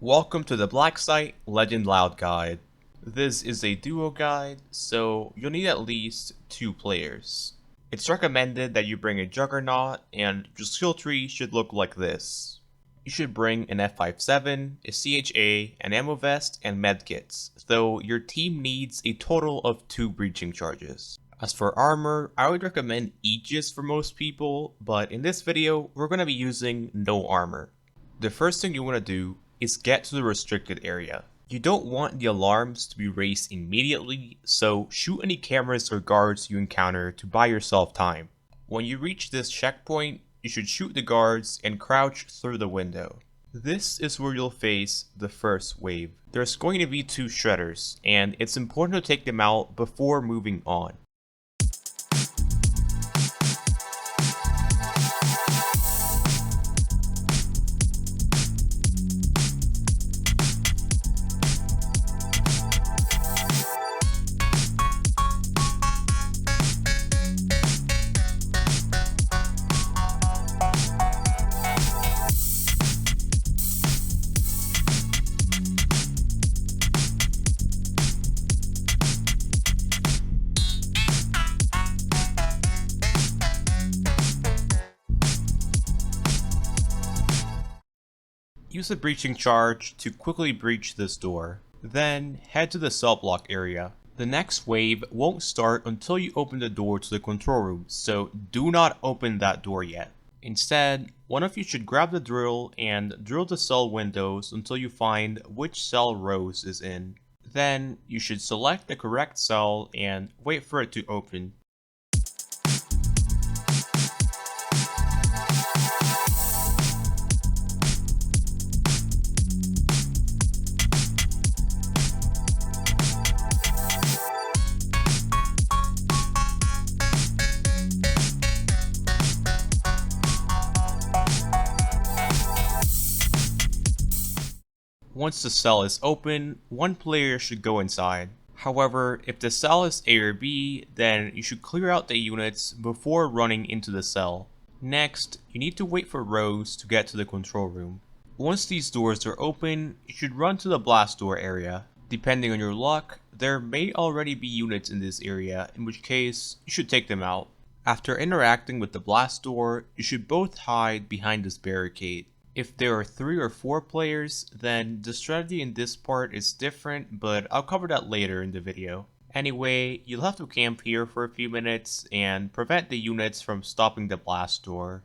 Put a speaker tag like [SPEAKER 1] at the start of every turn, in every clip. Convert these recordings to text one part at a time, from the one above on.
[SPEAKER 1] Welcome to the Blacksite Legend Loud Guide. This is a duo guide, so you'll need at least 2 players. It's recommended that you bring a Juggernaut, and your skill tree should look like this. You should bring an F57, a CHA, an ammo vest, and medkits, though your team needs a total of 2 breaching charges. As for armor, I would recommend Aegis for most people, but in this video, we're going to be using no armor. The first thing you want to do is get to the restricted area. You don't want the alarms to be raised immediately, so shoot any cameras or guards you encounter to buy yourself time. When you reach this checkpoint, you should shoot the guards and crouch through the window. This is where you'll face the first wave. There's going to be 2 shredders, and it's important to take them out before moving on. Use a breaching charge to quickly breach this door. Then head to the cell block area. The next wave won't start until you open the door to the control room, so do not open that door yet. Instead, one of you should grab the drill and drill the cell windows until you find which cell Rose is in. Then you should select the correct cell and wait for it to open. Once the cell is open, one player should go inside. However, if the cell is A or B, then you should clear out the units before running into the cell. Next, you need to wait for Rose to get to the control room. Once these doors are open, you should run to the blast door area. Depending on your luck, there may already be units in this area, in which case, you should take them out. After interacting with the blast door, you should both hide behind this barricade. If there are 3 or 4 players, then the strategy in this part is different, but I'll cover that later in the video. Anyway, you'll have to camp here for a few minutes and prevent the units from stopping the blast door.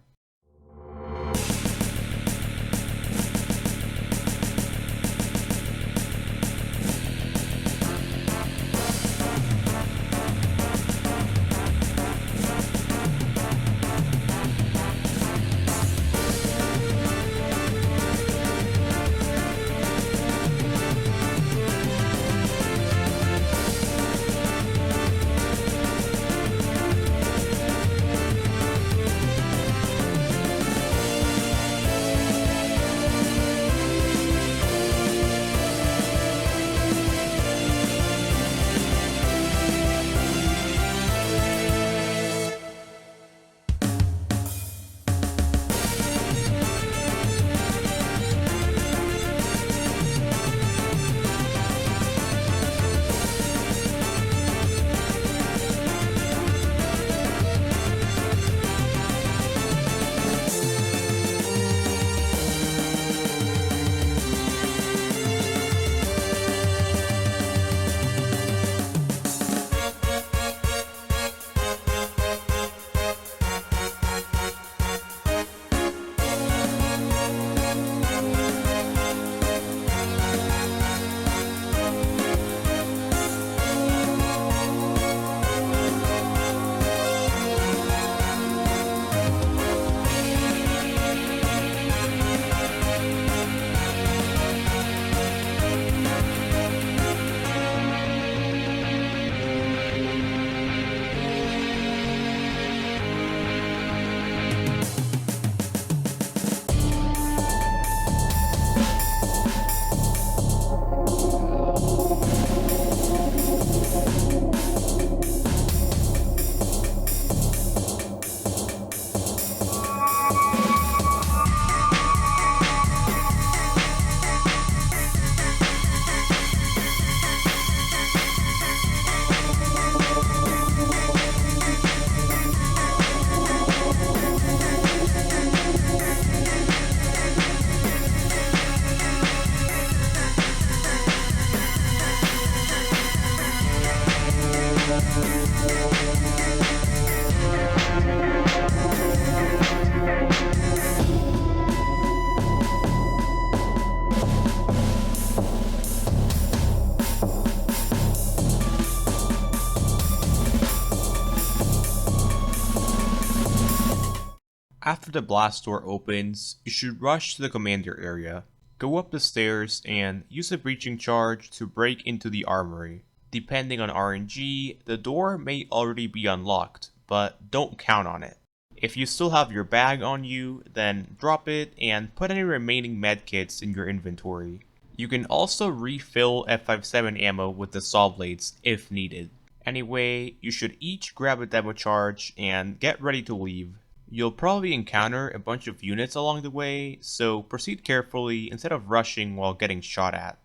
[SPEAKER 1] the blast door opens, you should rush to the commander area. Go up the stairs and use a breaching charge to break into the armory. Depending on RNG, the door may already be unlocked, but don't count on it. If you still have your bag on you, then drop it and put any remaining medkits in your inventory. You can also refill F57 ammo with the saw blades if needed. Anyway, you should each grab a demo charge and get ready to leave. You'll probably encounter a bunch of units along the way, so proceed carefully instead of rushing while getting shot at.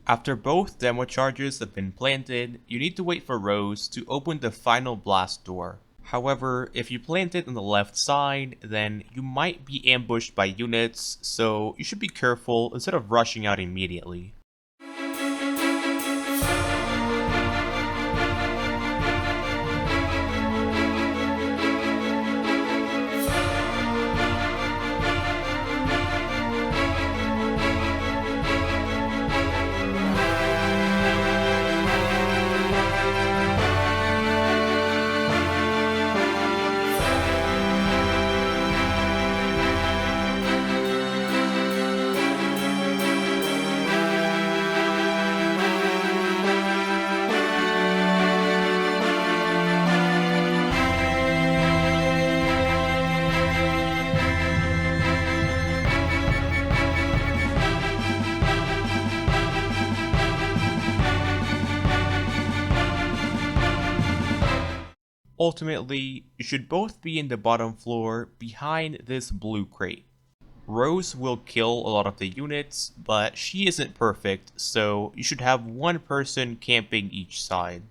[SPEAKER 1] After both demo charges have been planted, you need to wait for Rose to open the final blast door. However, if you plant it on the left side, then you might be ambushed by units, so you should be careful instead of rushing out immediately. Ultimately, you should both be in the bottom floor behind this blue crate. Rose will kill a lot of the units, but she isn't perfect, so you should have one person camping each side.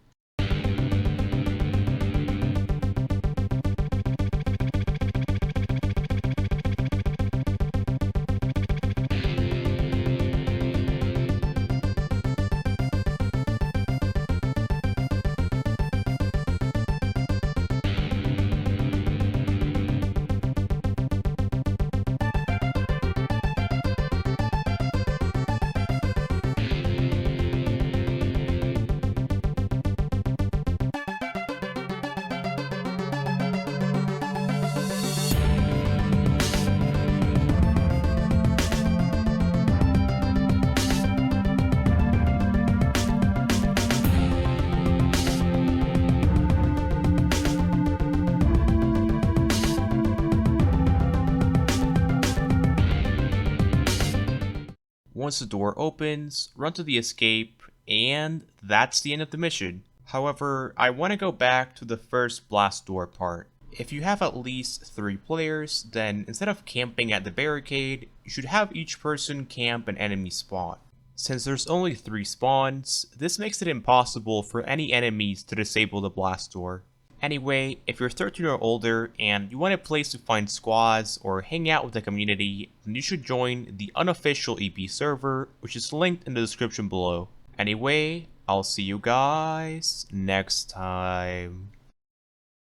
[SPEAKER 1] Once the door opens, run to the escape, and that's the end of the mission. However, I want to go back to the first blast door part. If you have at least 3 players, then instead of camping at the barricade, you should have each person camp an enemy spawn. Since there's only 3 spawns, this makes it impossible for any enemies to disable the blast door. Anyway, if you're 13 or older and you want a place to find squads or hang out with the community, then you should join the Unofficial EP server, which is linked in the description below. Anyway, I'll see you guys next time.